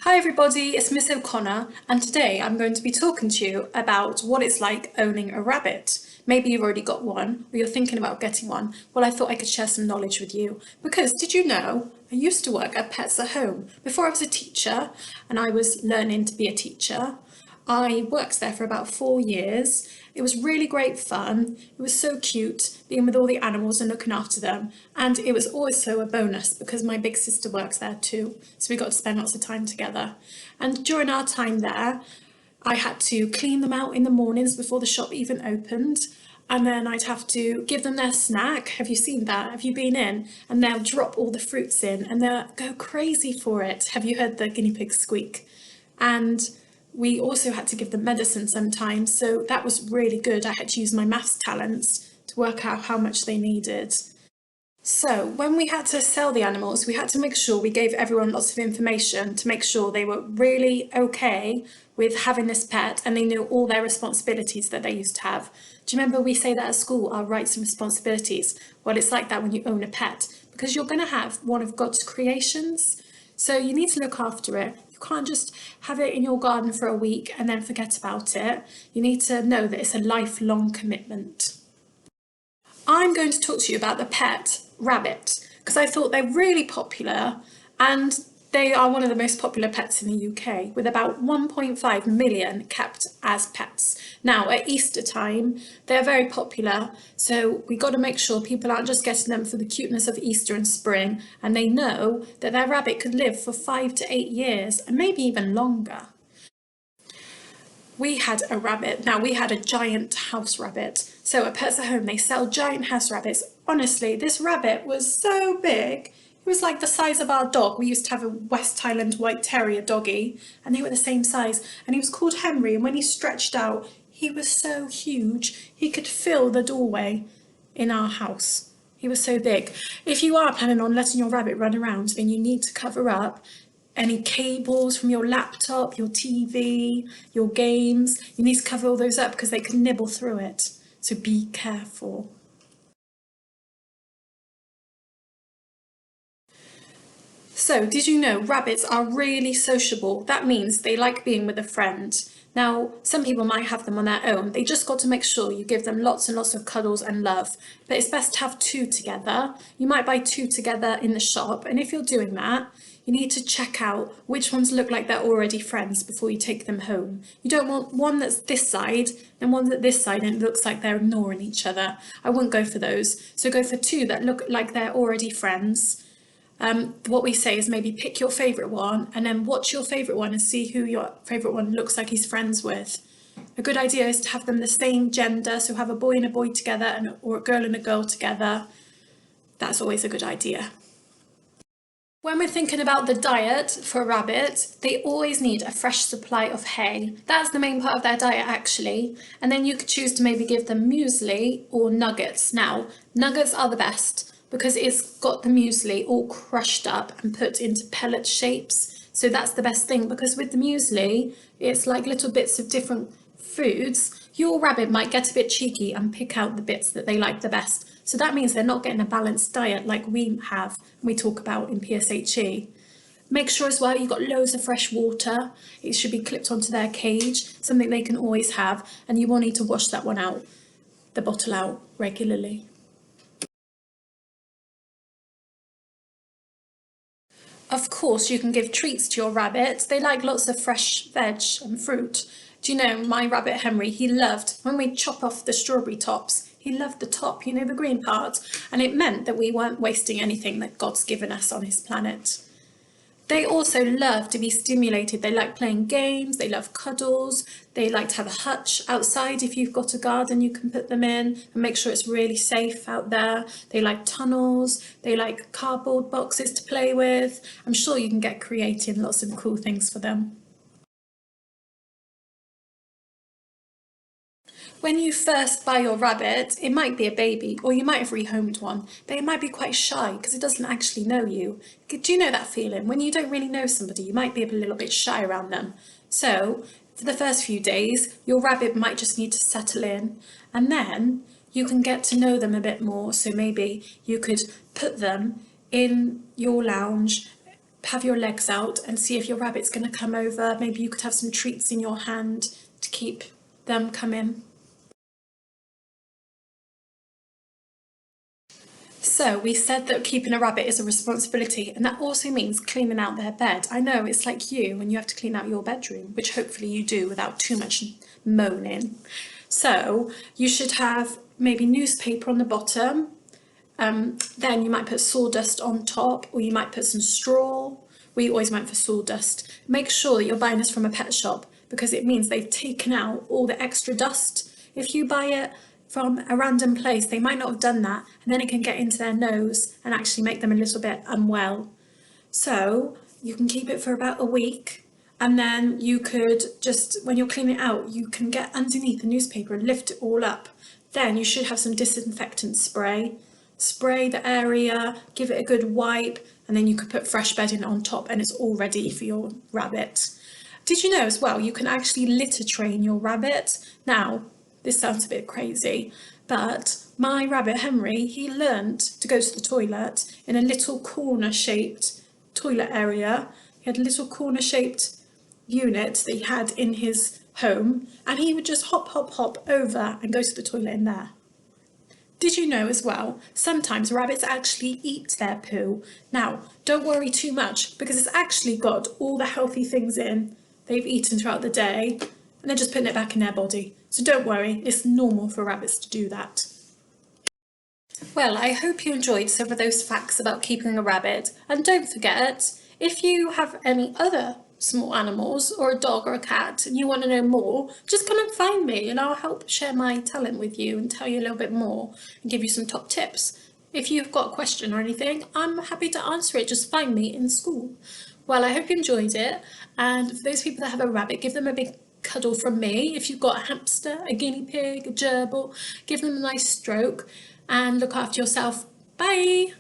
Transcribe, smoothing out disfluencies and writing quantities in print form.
Hi everybody, it's Miss O'Connor and today I'm going to be talking to you about what it's like owning a rabbit. Maybe you've already got one or you're thinking about getting one. Well, I thought I could share some knowledge with you because did you know I used to work at Pets at Home before I was a teacher and I was learning to be a teacher. I worked there for about 4 years. It was really great fun. It was so cute being with all the animals and looking after them. And it was also a bonus because my big sister works there too. So we got to spend lots of time together. And during our time there, I had to clean them out in the mornings before the shop even opened. And then I'd have to give them their snack. Have you seen that? Have you been in? And they'll drop all the fruits in and they'll go crazy for it. Have you heard the guinea pig squeak? And we also had to give them medicine sometimes, so that was really good. I had to use my maths talents to work out how much they needed. So when we had to sell the animals, we had to make sure we gave everyone lots of information to make sure they were really okay with having this pet and they knew all their responsibilities that they used to have. Do you remember we say that at school, our rights and responsibilities? Well, it's like that when you own a pet because you're going to have one of God's creations. So you need to look after it. You can't just have it in your garden for a week and then forget about it. You need to know that it's a lifelong commitment. I'm going to talk to you about the pet rabbit because I thought they're really popular and they are one of the most popular pets in the UK with about 1.5 million kept as pets. Now at Easter time they're very popular, so we got to make sure people aren't just getting them for the cuteness of Easter and spring, and they know that their rabbit could live for 5 to 8 years and maybe even longer. We had a rabbit. Now we had a giant house rabbit. So at Pets at Home they sell giant house rabbits. Honestly, this rabbit was so big. It was like the size of our dog. We used to have a West Highland White Terrier doggy and they were the same size. And he was called Henry, and when he stretched out, he was so huge. He could fill the doorway in our house. He was so big. If you are planning on letting your rabbit run around, then you need to cover up any cables from your laptop, your TV, your games. You need to cover all those up because they can nibble through it. So be careful. So, did you know rabbits are really sociable? That means they like being with a friend. Now, some people might have them on their own. They just got to make sure you give them lots and lots of cuddles and love. But it's best to have two together. You might buy two together in the shop, and if you're doing that, you need to check out which ones look like they're already friends before you take them home. You don't want one that's this side and one that's this side and it looks like they're ignoring each other. I wouldn't go for those. So go for two that look like they're already friends. What we say is maybe pick your favourite one and then watch your favourite one and see who your favourite one looks like he's friends with. A good idea is to have them the same gender, so have a boy and a boy together or a girl and a girl together. That's always a good idea. When we're thinking about the diet for a rabbit, they always need a fresh supply of hay. That's the main part of their diet actually. And then you could choose to maybe give them muesli or nuggets. Now, nuggets are the best because it's got the muesli all crushed up and put into pellet shapes. So that's the best thing because with the muesli, it's like little bits of different foods. Your rabbit might get a bit cheeky and pick out the bits that they like the best. So that means they're not getting a balanced diet like we have and we talk about in PSHE. Make sure as well you've got loads of fresh water. It should be clipped onto their cage, something they can always have, and you will need to wash that one out, the bottle out regularly. Of course, you can give treats to your rabbit. They like lots of fresh veg and fruit. Do you know, my rabbit Henry, he loved, when we chop off the strawberry tops, he loved the top, you know, the green part. And it meant that we weren't wasting anything that God's given us on his planet. They also love to be stimulated. They like playing games, they love cuddles, they like to have a hutch outside. If you've got a garden, you can put them in and make sure it's really safe out there. They like tunnels, they like cardboard boxes to play with. I'm sure you can get creative, lots of cool things for them. When you first buy your rabbit, it might be a baby or you might have rehomed one, but it might be quite shy because it doesn't actually know you. Do you know that feeling? When you don't really know somebody, you might be a little bit shy around them. So for the first few days, your rabbit might just need to settle in and then you can get to know them a bit more. So maybe you could put them in your lounge have your legs out and see if your rabbit's going to come over. Maybe you could have some treats in your hand to keep them coming. So we said that keeping a rabbit is a responsibility, and that also means cleaning out their bed. I know it's like you when you have to clean out your bedroom, which hopefully you do without too much moaning. So you should have maybe newspaper on the bottom, then you might put sawdust on top, or you might put some straw. We always went for sawdust. Make sure that you're buying this from a pet shop, because it means they've taken out all the extra dust. If you buy it from a random place, they might not have done that, and then it can get into their nose and actually make them a little bit unwell. So you can keep it for about a week, and then you could just, when you're cleaning it out, you can get underneath the newspaper and lift it all up. Then you should have some disinfectant spray. Spray the area, give it a good wipe, and then you could put fresh bedding on top and it's all ready for your rabbit. Did you know as well, you can actually litter train your rabbit? Now, this sounds a bit crazy, but my rabbit Henry, he learned to go to the toilet in a little corner-shaped toilet area. He had a little corner-shaped unit that he had in his home, and he would just hop, hop, hop over and go to the toilet in there. Did you know as well, sometimes rabbits actually eat their poo? Now, don't worry too much, because it's actually got all the healthy things in they've eaten throughout the day, and they're just putting it back in their body. So don't worry, it's normal for rabbits to do that. Well, I hope you enjoyed some of those facts about keeping a rabbit, and don't forget, if you have any other small animals or a dog or a cat and you want to know more, just come and find me and I'll help share my talent with you and tell you a little bit more and give you some top tips. If you've got a question or anything, I'm happy to answer it. Just find me in school. Well, I hope you enjoyed it, and for those people that have a rabbit, give them a big cuddle from me. If you've got a hamster, a guinea pig, a gerbil, give them a nice stroke and look after yourself. Bye!